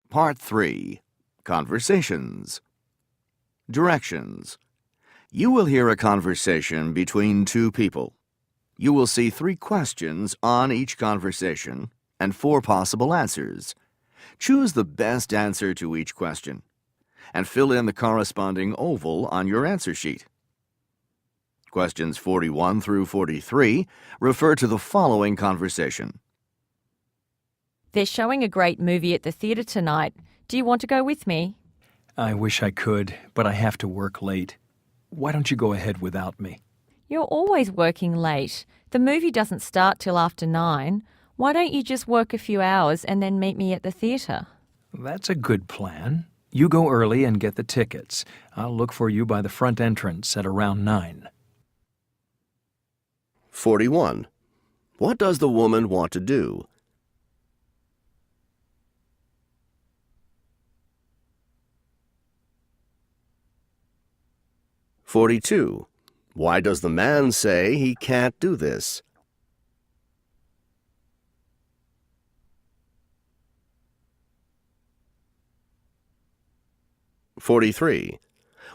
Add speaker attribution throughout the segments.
Speaker 1: Part 3. Conversations. Directions. You will hear a conversation between two people. You will see 3 questions on each conversation and 4 possible answers. Choose the best answer to each question and fill in the corresponding oval on your answer sheet. Questions 41 through 43 refer to the following conversation.
Speaker 2: They're showing a great movie at the theatre tonight. Do you want to go with me?
Speaker 3: I wish I could, but I have to work late. Why don't you go ahead without me?
Speaker 2: You're always working late. The movie doesn't start till after 9. Why don't you just work a few hours and then meet me at the theatre?
Speaker 3: That's a good plan. You go early and get the tickets. I'll look for you by the front entrance at around 9.
Speaker 1: 41. What does the woman want to do? 42. Why does the man say he can't do this? 43.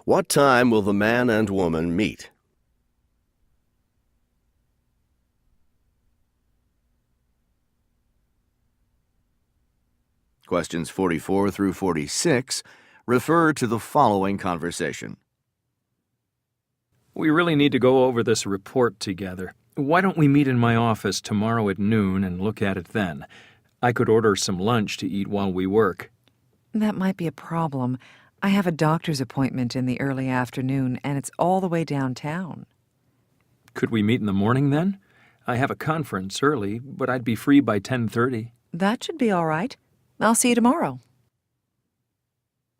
Speaker 1: What time will the man and woman meet? 44 through 46 refer to the following conversation.
Speaker 3: We really need to go over this report together. Why don't we meet in my office tomorrow at noon and look at it then? I could order some lunch to eat while we work.
Speaker 4: That might be a problem. I have a doctor's appointment in the early afternoon, and it's all the way downtown.
Speaker 3: Could we meet in the morning then? I have a conference early, but I'd be free by 10:30.
Speaker 4: That should be all right. I'll see you tomorrow.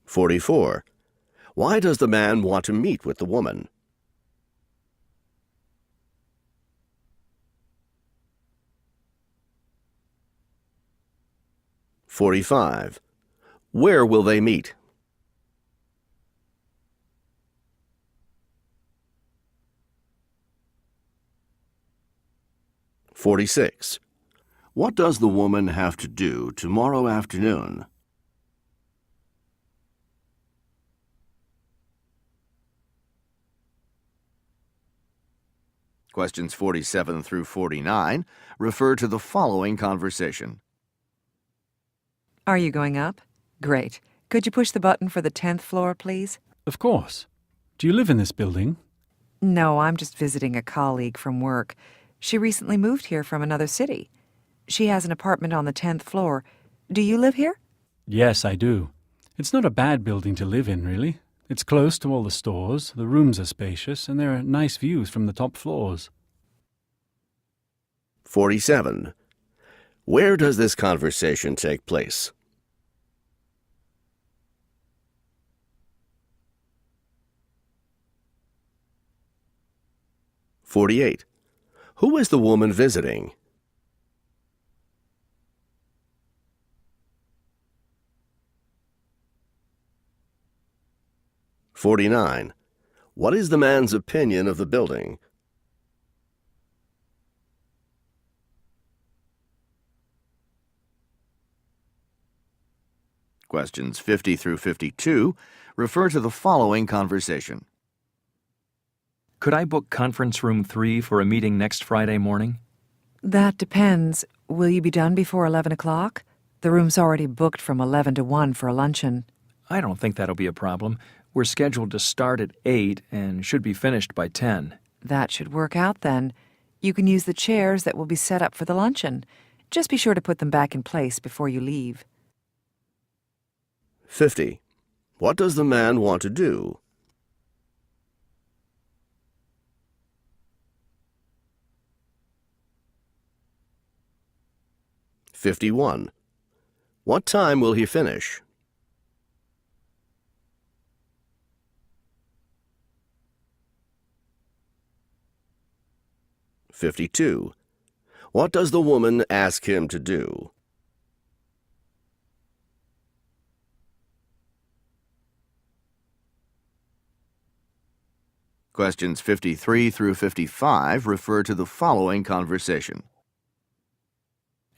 Speaker 1: 44. Why does the man want to meet with the woman? 45. Where will they meet? 46. What does the woman have to do tomorrow afternoon? 47 through 49 refer to the following conversation.
Speaker 4: Are you going up? Great. Could you push the button for the 10th floor, please?
Speaker 5: Of course. Do you live in this building?
Speaker 4: No, I'm just visiting a colleague from work. She recently moved here from another city. She has an apartment on the 10th floor. Do you live here?
Speaker 5: Yes, I do. It's not a bad building to live in, really. It's close to all the stores, the rooms are spacious, and there are nice views from the top floors.
Speaker 1: 47. Where does this conversation take place? 48. Who is the woman visiting? 49. What is the man's opinion of the building? 50 through 52 refer to the following conversation.
Speaker 3: Could I book conference room 3 for a meeting next Friday morning?
Speaker 4: That depends. Will you be done before 11 o'clock? The room's already booked from 11 to 1 for a luncheon.
Speaker 3: I don't think that'll be a problem. We're scheduled to start at 8 and should be finished by 10.
Speaker 4: That should work out then. You can use the chairs that will be set up for the luncheon. Just be sure to put them back in place before you leave.
Speaker 1: 50. What does the man want to do? 51. What time will he finish? 52. What does the woman ask him to do? 53 through 55 refer to the following conversation.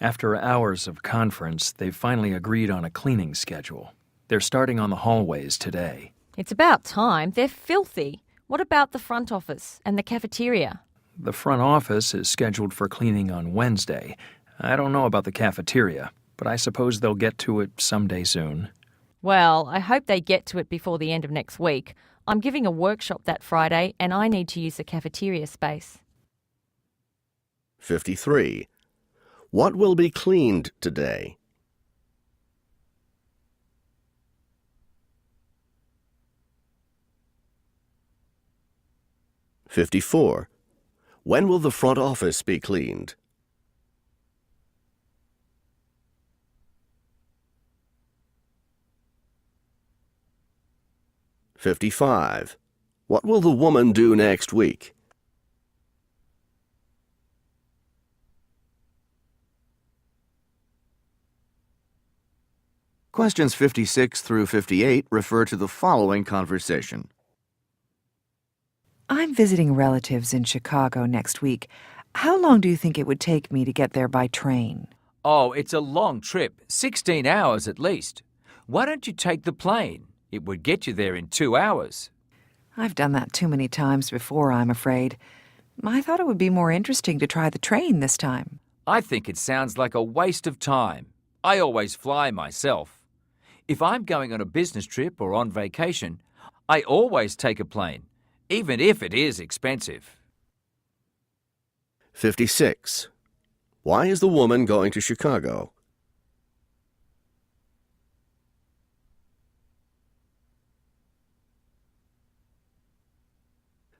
Speaker 3: After hours of conference, they've finally agreed on a cleaning schedule. They're starting on the hallways today.
Speaker 2: It's about time. They're filthy. What about the front office and the cafeteria?
Speaker 3: The front office is scheduled for cleaning on Wednesday. I don't know about the cafeteria, but I suppose they'll get to it someday soon.
Speaker 2: Well, I hope they get to it before the end of next week. I'm giving a workshop that Friday and I need to use the cafeteria space.
Speaker 1: 53. What will be cleaned today? (54) When will the front office be cleaned? (55) What will the woman do next week? Questions 56 through 58 refer to the following conversation.
Speaker 4: I'm visiting relatives in Chicago next week. How long do you think it would take me to get there by train?
Speaker 6: Oh, it's a long trip, 16 hours at least. Why don't you take the plane? It would get you there in 2 hours.
Speaker 4: I've done that too many times before, I'm afraid. I thought it would be more interesting to try the train this time.
Speaker 6: I think it sounds like a waste of time. I always fly myself. If I'm going on a business trip or on vacation, I always take a plane, even if it is expensive.
Speaker 1: 56. Why is the woman going to Chicago?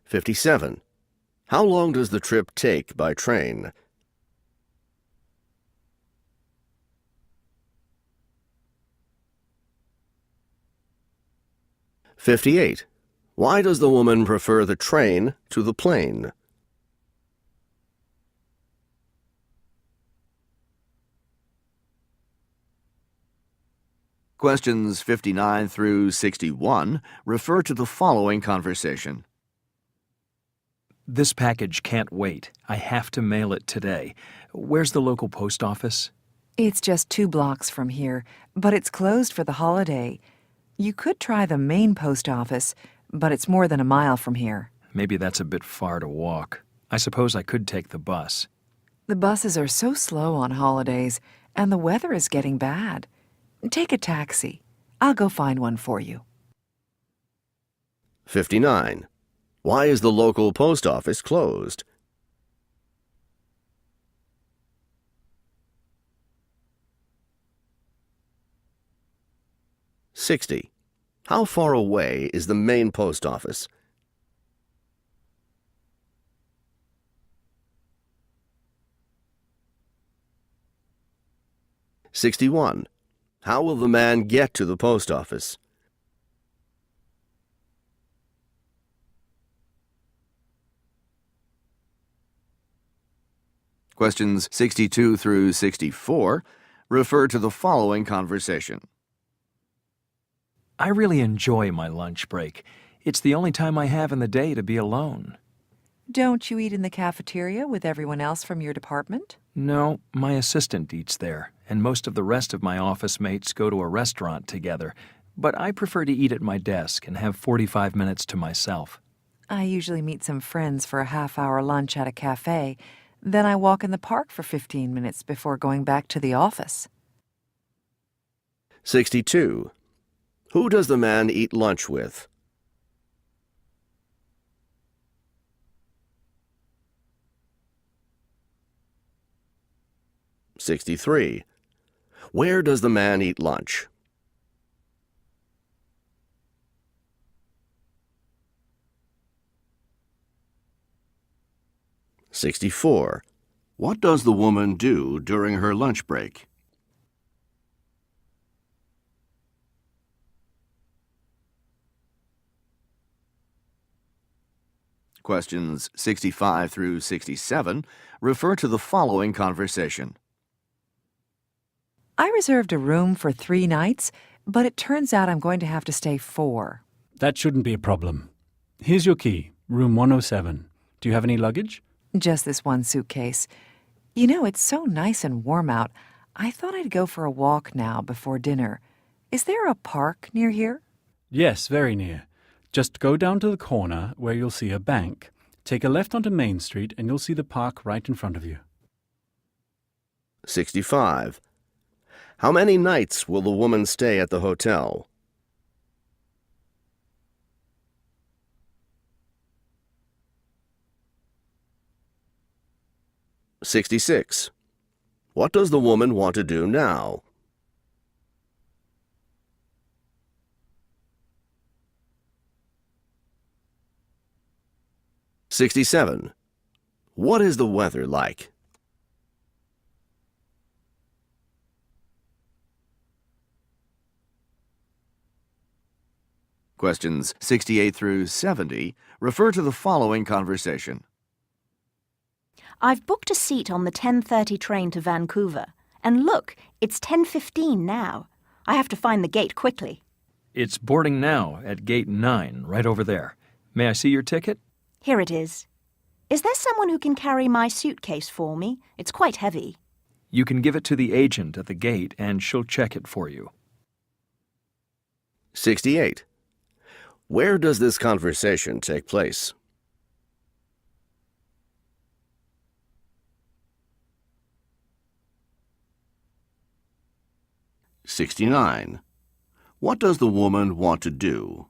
Speaker 1: (57) How long does the trip take by train? (58) Why does the woman prefer the train to the plane? Questions 59 through 61 refer to the following conversation.
Speaker 3: This package can't wait. I have to mail it today. Where's the local post office?
Speaker 4: It's just 2 blocks from here, but it's closed for the holiday. You could try the main post office, but it's more than a mile from here.
Speaker 3: Maybe that's a bit far to walk. I suppose I could take the bus.
Speaker 4: The buses are so slow on holidays, and the weather is getting bad. Take a taxi. I'll go find one for you.
Speaker 1: 59. Why is the local post office closed? (60) How far away is the main post office? (61) How will the man get to the post office? Questions 62 through 64 refer to the following conversation.
Speaker 3: I really enjoy my lunch break. It's the only time I have in the day to be alone.
Speaker 4: Don't you eat in the cafeteria with everyone else from your department?
Speaker 3: No, my assistant eats there, and most of the rest of my office mates go to a restaurant together. But I prefer to eat at my desk and have 45 minutes to myself.
Speaker 4: I usually meet some friends for a half-hour lunch at a cafe. Then I walk in the park for 15 minutes before going back to the office.
Speaker 1: 62. Who does the man eat lunch with? (63) Where does the man eat lunch? (64) What does the woman do during her lunch break? Questions 65 through 67 refer to the following conversation.
Speaker 4: I reserved a room for 3 nights, but it turns out I'm going to have to stay 4.
Speaker 5: That shouldn't be a problem. Here's your key, room 107. Do you have any luggage?
Speaker 4: Just this one suitcase. You know, it's so nice and warm out. I thought I'd go for a walk now before dinner. Is there a park near here?
Speaker 5: Yes, very near. Just go down to the corner where you'll see a bank. Take a left onto Main Street and you'll see the park right in front of you.
Speaker 1: 65. How many nights will the woman stay at the hotel? 66. What does the woman want to do now? 67. What is the weather like? 68 through 70 refer to the following conversation.
Speaker 7: I've booked a seat on the 10:30 train to Vancouver. And look, it's 10:15 now. I have to find the gate quickly.
Speaker 3: It's boarding now at gate 9, right over there. May I see your ticket?
Speaker 7: Here it is. Is there someone who can carry my suitcase for me? It's quite heavy.
Speaker 3: You can give it to the agent at the gate and she'll check it for you.
Speaker 1: 68. Where does this conversation take place? 69. What does the woman want to do?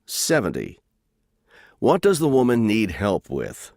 Speaker 1: 70. What does the woman need help with?